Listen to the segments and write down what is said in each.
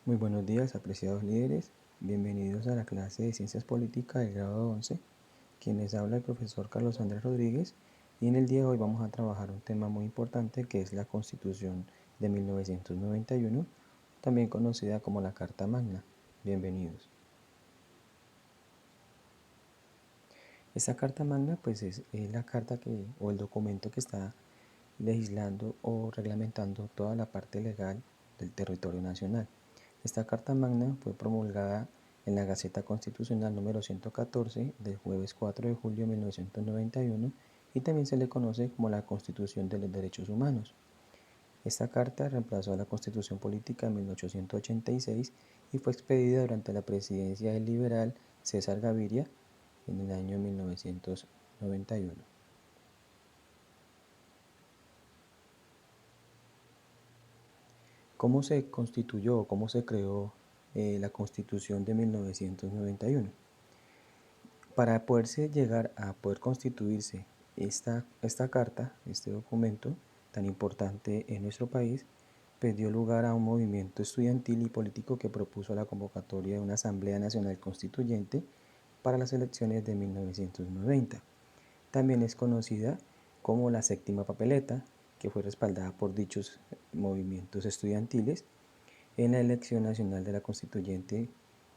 Muy buenos días, apreciados líderes. Bienvenidos a la clase de Ciencias Políticas del grado 11. Quien les habla el profesor Carlos Andrés Rodríguez, y en el día de hoy vamos a trabajar un tema muy importante que es la Constitución de 1991, también conocida como la Carta Magna. Bienvenidos. Esta Carta Magna pues es la carta o el documento que está legislando o reglamentando toda la parte legal del territorio nacional. Esta Carta Magna fue promulgada en la Gaceta Constitucional número 114 del jueves 4 de julio de 1991 y también se le conoce como la Constitución de los Derechos Humanos. Esta carta reemplazó a la Constitución Política de 1886 y fue expedida durante la presidencia del liberal César Gaviria en el año 1991. ¿Cómo se constituyó o cómo se creó la Constitución de 1991? Para poderse llegar a poder constituirse esta carta, este documento tan importante en nuestro país, pues dio lugar a un movimiento estudiantil y político que propuso la convocatoria de una Asamblea Nacional Constituyente para las elecciones de 1990. También es conocida como la Séptima Papeleta, que fue respaldada por dichos movimientos estudiantiles en la elección nacional de la Constituyente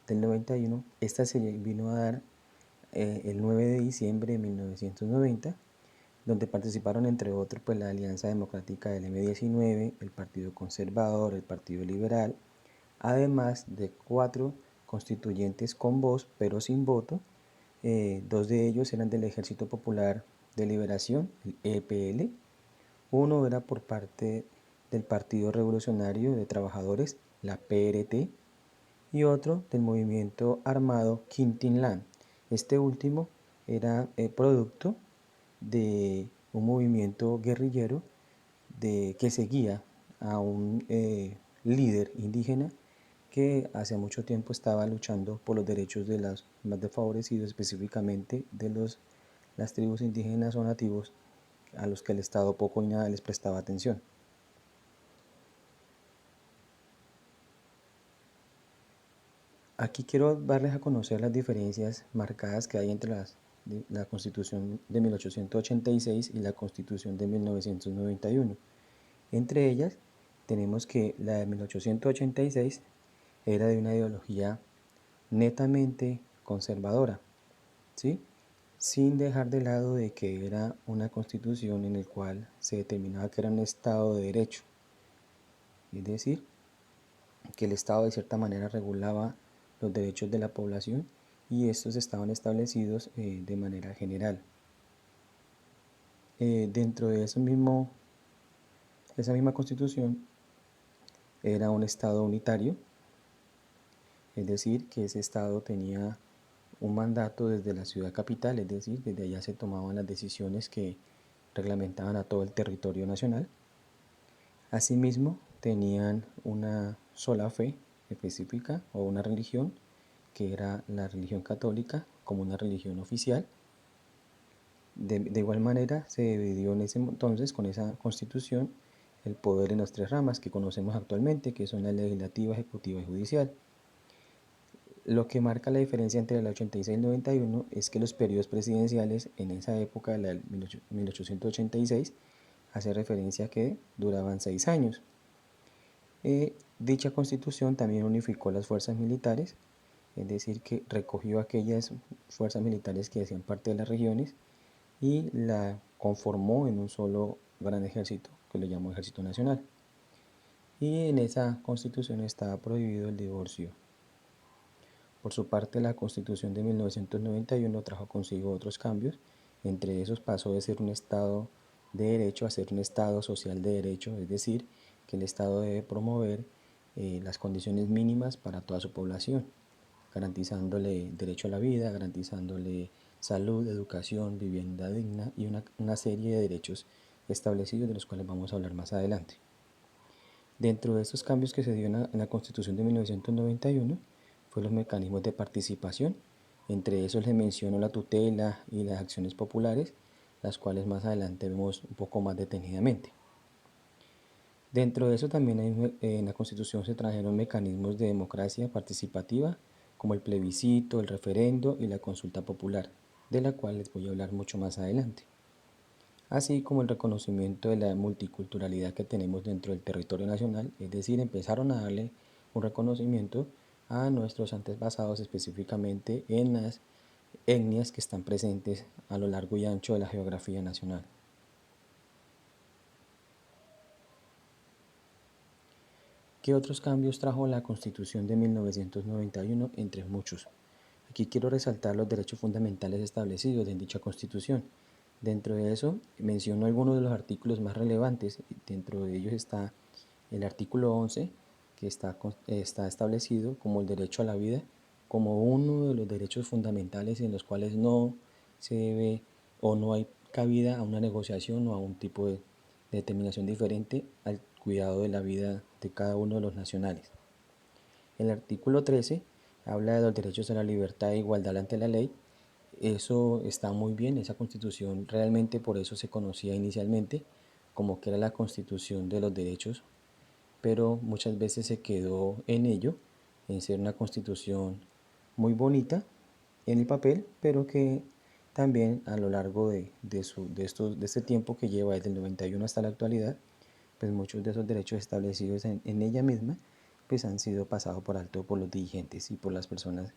del 91. Esta se vino a dar el 9 de diciembre de 1990, donde participaron entre otros pues, la Alianza Democrática del M19, el Partido Conservador, el Partido Liberal, además de 4 constituyentes con voz pero sin voto. 2 de ellos eran del Ejército Popular de Liberación, el EPL, uno era por parte del Partido Revolucionario de Trabajadores, la PRT, y otro del movimiento armado Quintinlán. Este último era producto de un movimiento guerrillero que seguía a un líder indígena que hace mucho tiempo estaba luchando por los derechos de los más desfavorecidos, específicamente de las tribus indígenas o nativos a los que el Estado poco y nada les prestaba atención. Aquí quiero darles a conocer las diferencias marcadas que hay entre la Constitución de 1886 y la Constitución de 1991. Entre ellas tenemos que la de 1886 era de una ideología netamente conservadora, ¿sí? Sin dejar de lado de que era una constitución en la cual se determinaba que era un Estado de Derecho, es decir, que el Estado de cierta manera regulaba los derechos de la población y estos estaban establecidos de manera general. Dentro de esa misma constitución era un Estado unitario, es decir, que ese Estado tenía un mandato desde la ciudad capital, es decir, desde allá se tomaban las decisiones que reglamentaban a todo el territorio nacional. Asimismo, tenían una sola fe específica o una religión, que era la religión católica, como una religión oficial. De igual manera, se dividió en ese entonces, con esa constitución, el poder en las 3 ramas que conocemos actualmente, que son la legislativa, ejecutiva y judicial. Lo que marca la diferencia entre el 86 y el 91 es que los periodos presidenciales en esa época, la del 1886, hace referencia a que duraban 6 años. Dicha constitución también unificó las fuerzas militares, es decir, que recogió aquellas fuerzas militares que hacían parte de las regiones y la conformó en un solo gran ejército, que lo llamó Ejército Nacional. Y en esa constitución estaba prohibido el divorcio. Por su parte, la Constitución de 1991 trajo consigo otros cambios. Entre esos pasó de ser un Estado de derecho a ser un Estado social de derecho, es decir, que el Estado debe promover las condiciones mínimas para toda su población, garantizándole derecho a la vida, garantizándole salud, educación, vivienda digna y una serie de derechos establecidos de los cuales vamos a hablar más adelante. Dentro de estos cambios que se dio en la Constitución de 1991 fue los mecanismos de participación. Entre esos les menciono la tutela y las acciones populares, las cuales más adelante vemos un poco más detenidamente. Dentro de eso también en la Constitución se trajeron mecanismos de democracia participativa, como el plebiscito, el referendo y la consulta popular, de la cual les voy a hablar mucho más adelante, así como el reconocimiento de la multiculturalidad que tenemos dentro del territorio nacional, es decir, empezaron a darle un reconocimiento a nuestros antepasados, específicamente en las etnias que están presentes a lo largo y ancho de la geografía nacional. ¿Qué otros cambios trajo la Constitución de 1991? Entre muchos. Aquí quiero resaltar los derechos fundamentales establecidos en dicha Constitución. Dentro de eso menciono algunos de los artículos más relevantes. Dentro de ellos está el artículo 11, que está establecido como el derecho a la vida, como uno de los derechos fundamentales en los cuales no se debe o no hay cabida a una negociación o a un tipo de determinación diferente al cuidado de la vida de cada uno de los nacionales. El artículo 13 habla de los derechos a la libertad e igualdad ante la ley. Eso está muy bien, esa constitución realmente por eso se conocía inicialmente como que era la constitución de los derechos, pero muchas veces se quedó en ello, en ser una constitución muy bonita en el papel, pero que también a lo largo de este tiempo que lleva desde el 91 hasta la actualidad, pues muchos de esos derechos establecidos en ella misma pues han sido pasados por alto por los dirigentes y por las personas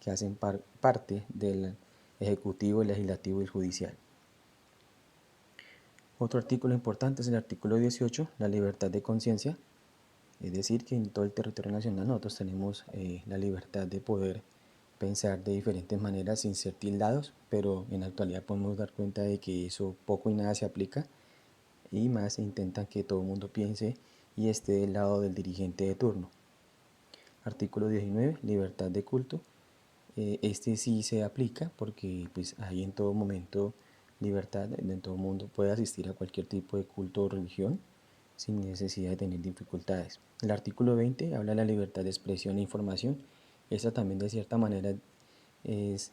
que hacen parte del Ejecutivo, el Legislativo y el Judicial. Otro artículo importante es el artículo 18, la libertad de conciencia, es decir, que en todo el territorio nacional nosotros tenemos la libertad de poder pensar de diferentes maneras sin ser tildados, pero en la actualidad podemos dar cuenta de que eso poco y nada se aplica y más se intentan que todo el mundo piense y esté del lado del dirigente de turno. Artículo 19, libertad de culto. Este sí se aplica porque pues hay en todo momento libertad, en todo mundo puede asistir a cualquier tipo de culto o religión sin necesidad de tener dificultades. El artículo 20 habla de la libertad de expresión e información. Esta también de cierta manera es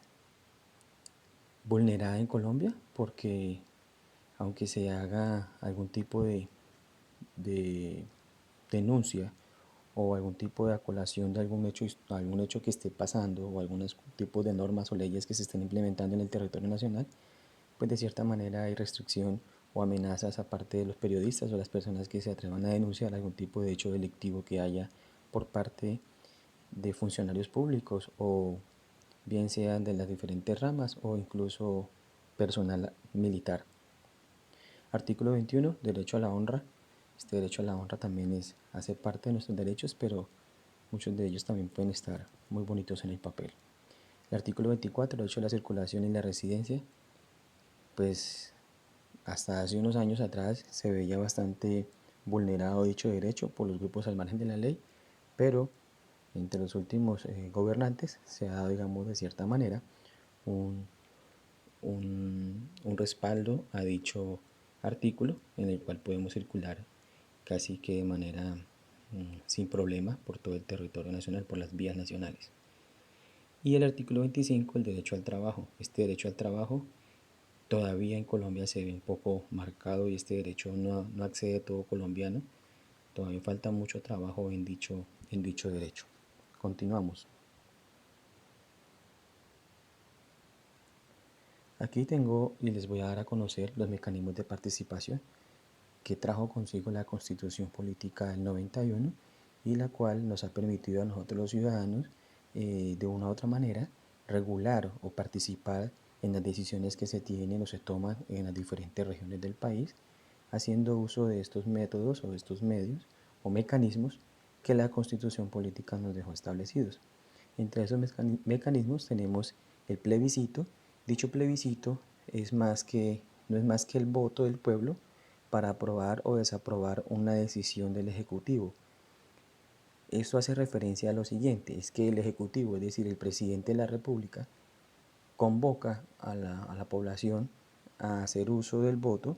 vulnerada en Colombia porque aunque se haga algún tipo de denuncia o algún tipo de acolación de algún hecho que esté pasando o algunos tipos de normas o leyes que se estén implementando en el territorio nacional, pues de cierta manera hay restricción o amenazas aparte de los periodistas o las personas que se atrevan a denunciar algún tipo de hecho delictivo que haya por parte de funcionarios públicos o bien sean de las diferentes ramas o incluso personal militar. Artículo 21, derecho a la honra. Este derecho a la honra también hace parte de nuestros derechos, pero muchos de ellos también pueden estar muy bonitos en el papel. El artículo 24, derecho a la circulación y la residencia, pues hasta hace unos años atrás se veía bastante vulnerado dicho derecho por los grupos al margen de la ley, pero entre los últimos gobernantes se ha dado, digamos, de cierta manera un, un respaldo a dicho artículo en el cual podemos circular casi que de manera sin problema por todo el territorio nacional, por las vías nacionales. Y el artículo 25, el derecho al trabajo. Este derecho al trabajo todavía en Colombia se ve un poco marcado y este derecho no accede a todo colombiano. Todavía falta mucho trabajo en dicho derecho. Continuamos. Aquí tengo y les voy a dar a conocer los mecanismos de participación que trajo consigo la Constitución Política del 91 y la cual nos ha permitido a nosotros los ciudadanos de una u otra manera regular o participar en las decisiones que se tienen o se toman en las diferentes regiones del país, haciendo uso de estos métodos o de estos medios o mecanismos que la Constitución Política nos dejó establecidos. Entre esos mecanismos tenemos el plebiscito. Dicho plebiscito no es más que el voto del pueblo para aprobar o desaprobar una decisión del Ejecutivo. Esto hace referencia a lo siguiente, es que el Ejecutivo, es decir, el presidente de la República, convoca a la población a hacer uso del voto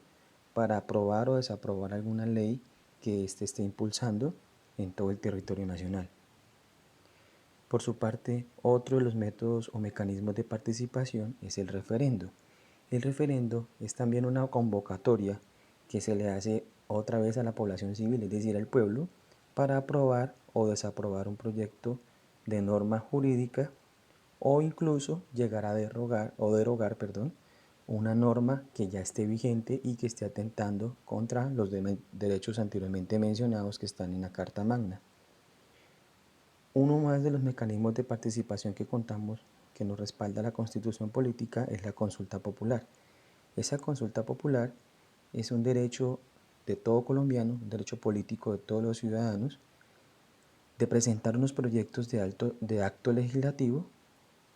para aprobar o desaprobar alguna ley que éste esté impulsando en todo el territorio nacional. Por su parte, otro de los métodos o mecanismos de participación es el referendo. El referendo es también una convocatoria que se le hace otra vez a la población civil, es decir, al pueblo, para aprobar o desaprobar un proyecto de norma jurídica o incluso llegar a derogar, perdón, una norma que ya esté vigente y que esté atentando contra los derechos anteriormente mencionados que están en la Carta Magna. Uno más de los mecanismos de participación que contamos, que nos respalda la Constitución política, es la consulta popular. Esa consulta popular es un derecho de todo colombiano, un derecho político de todos los ciudadanos, de presentar unos proyectos de acto legislativo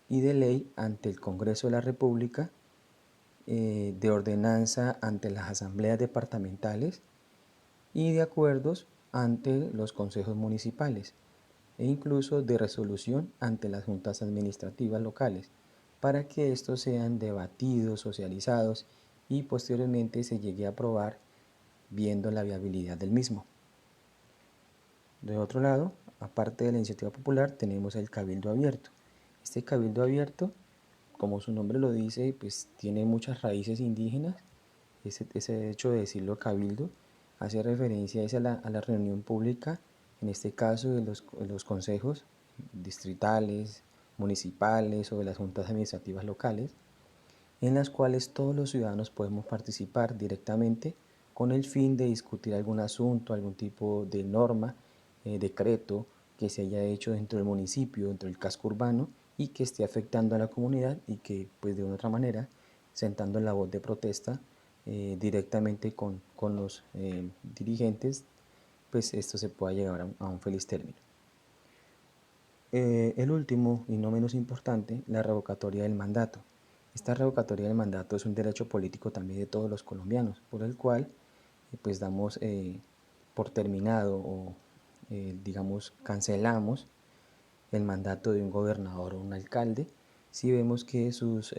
y de ley ante el Congreso de la República, de ordenanza ante las asambleas departamentales y de acuerdos ante los consejos municipales e incluso de resolución ante las juntas administrativas locales, para que estos sean debatidos, socializados y posteriormente se llegue a aprobar viendo la viabilidad del mismo. De otro lado, aparte de la iniciativa popular, tenemos el cabildo abierto. Este cabildo abierto, como su nombre lo dice, pues tiene muchas raíces indígenas. Ese hecho de decirlo cabildo hace referencia a la reunión pública, en este caso de los consejos distritales, municipales o de las juntas administrativas locales, en las cuales todos los ciudadanos podemos participar directamente con el fin de discutir algún asunto, algún tipo de norma, decreto que se haya hecho dentro del municipio, dentro del casco urbano y que esté afectando a la comunidad y que pues de otra manera, sentando la voz de protesta directamente con los dirigentes, pues esto se pueda llegar a un feliz término. El último y no menos importante, la revocatoria del mandato. Esta revocatoria del mandato es un derecho político también de todos los colombianos, por el cual pues damos por terminado o digamos cancelamos el mandato de un gobernador o un alcalde si vemos que sus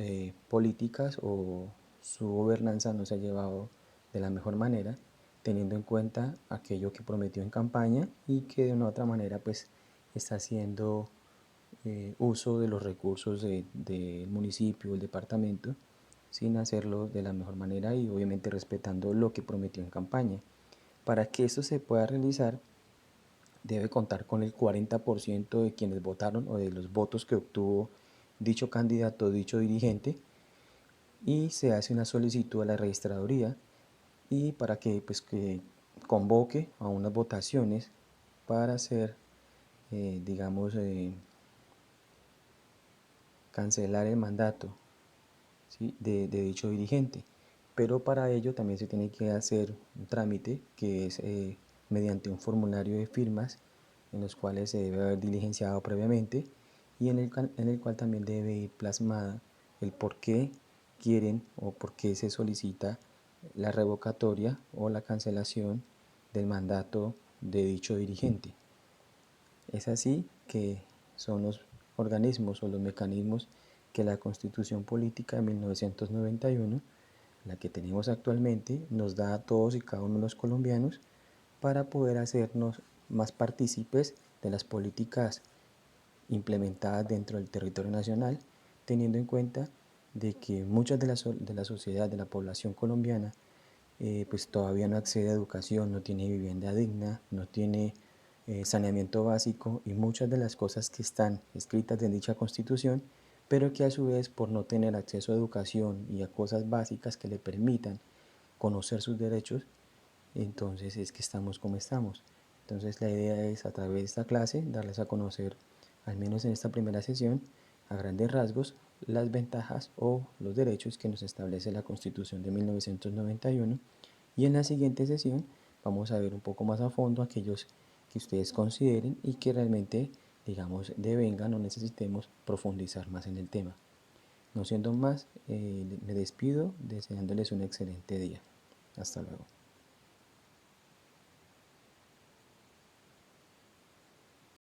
políticas o su gobernanza no se ha llevado de la mejor manera, teniendo en cuenta aquello que prometió en campaña y que de una u otra manera pues está haciendo uso de los recursos del municipio o el departamento sin hacerlo de la mejor manera y obviamente respetando lo que prometió en campaña. Para que esto se pueda realizar, debe contar con el 40% de quienes votaron o de los votos que obtuvo dicho candidato o dicho dirigente y se hace una solicitud a la registraduría y para que, pues, que convoque a unas votaciones para hacer, digamos, cancelar el mandato, ¿sí?, de dicho dirigente. Pero para ello también se tiene que hacer un trámite que es mediante un formulario de firmas en los cuales se debe haber diligenciado previamente y en el cual también debe ir plasmada el por qué quieren o por qué se solicita la revocatoria o la cancelación del mandato de dicho dirigente. Es así que son los organismos o los mecanismos que la Constitución Política de 1991, la que tenemos actualmente, nos da a todos y cada uno de los colombianos para poder hacernos más partícipes de las políticas implementadas dentro del territorio nacional, teniendo en cuenta de que muchas de la sociedad, de la población colombiana, pues todavía no accede a educación, no tiene vivienda digna, no tiene saneamiento básico y muchas de las cosas que están escritas en dicha constitución, pero que a su vez por no tener acceso a educación y a cosas básicas que le permitan conocer sus derechos, entonces es que estamos como estamos. Entonces la idea es a través de esta clase darles a conocer, al menos en esta primera sesión, a grandes rasgos, las ventajas o los derechos que nos establece la Constitución de 1991 y en la siguiente sesión vamos a ver un poco más a fondo aquellos que ustedes consideren y que realmente, digamos, devengan o necesitemos profundizar más en el tema. No siendo más, me despido deseándoles un excelente día. Hasta luego.